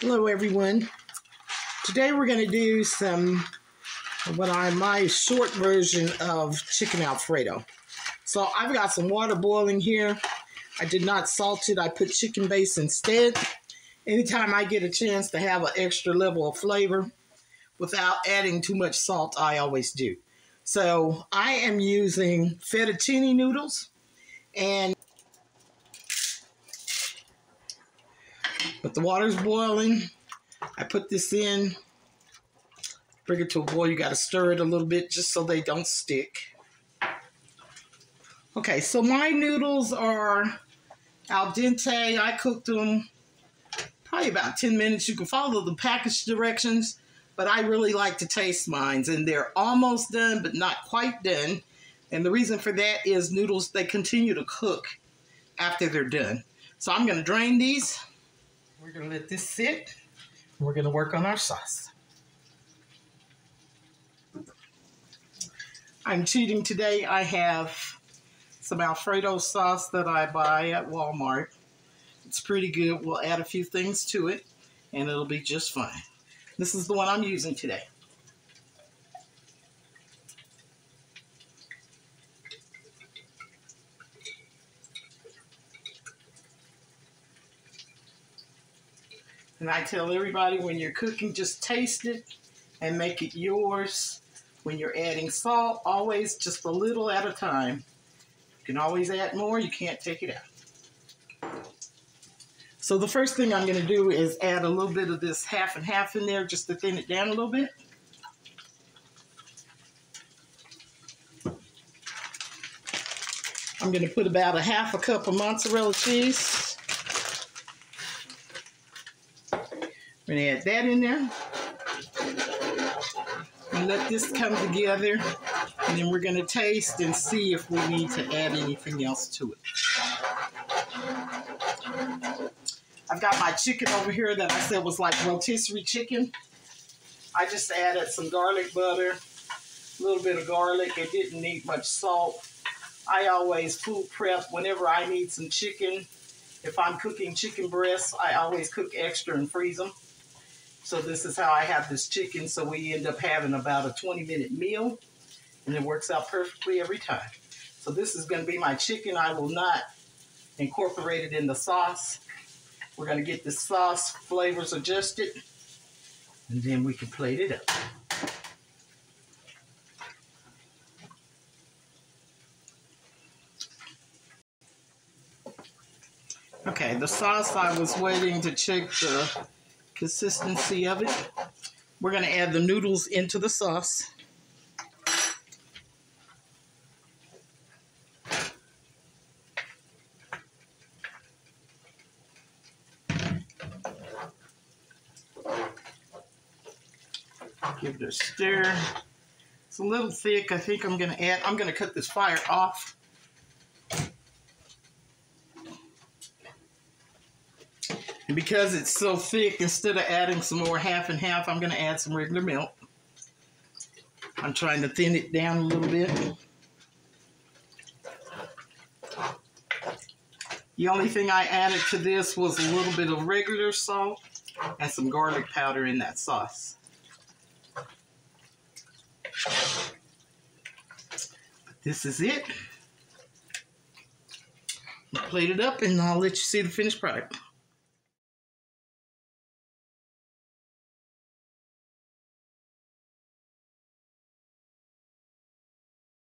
Hello everyone. Today we're going to do my short version of chicken Alfredo. So I've got some water boiling here. I did not salt it. I put chicken base instead. Anytime I get a chance to have an extra level of flavor without adding too much salt, I always do. So I am using fettuccine noodles, but the water's boiling. I put this in, bring it to a boil. You got to stir it a little bit just so they don't stick. Okay, so my noodles are al dente. I cooked them probably about 10 minutes. You can follow the package directions, but I really like to taste mine. And they're almost done, but not quite done. And the reason for that is noodles, they continue to cook after they're done. So I'm going to drain these. We're going to let this sit. We're going to work on our sauce. I'm cheating today. I have some Alfredo sauce that I buy at Walmart. It's pretty good. We'll add a few things to it, and it'll be just fine. This is the one I'm using today. And I tell everybody, when you're cooking, just taste it and make it yours. When you're adding salt, always just a little at a time. You can always add more. You can't take it out. So the first thing I'm going to do is add a little bit of this half and half in there just to thin it down a little bit. I'm going to put about a half a cup of mozzarella cheese. I'm going to add that in there. And let this come together. And then we're going to taste and see if we need to add anything else to it. I've got my chicken over here that I said was like rotisserie chicken. I just added some garlic butter, a little bit of garlic. It didn't need much salt. I always food prep whenever I need some chicken. If I'm cooking chicken breasts, I always cook extra and freeze them. So this is how I have this chicken. So we end up having about a 20-minute meal. And it works out perfectly every time. So this is going to be my chicken. I will not incorporate it in the sauce. We're going to get the sauce flavors adjusted. And then we can plate it up. Okay, the sauce, I was waiting to check the consistency of it. We're going to add the noodles into the sauce. Give it a stir. It's a little thick. I think I'm going to cut this fire off. And because it's so thick, instead of adding some more half and half, I'm going to add some regular milk. I'm trying to thin it down a little bit. The only thing I added to this was a little bit of regular salt and some garlic powder in that sauce. This is it. I'll plate it up and I'll let you see the finished product.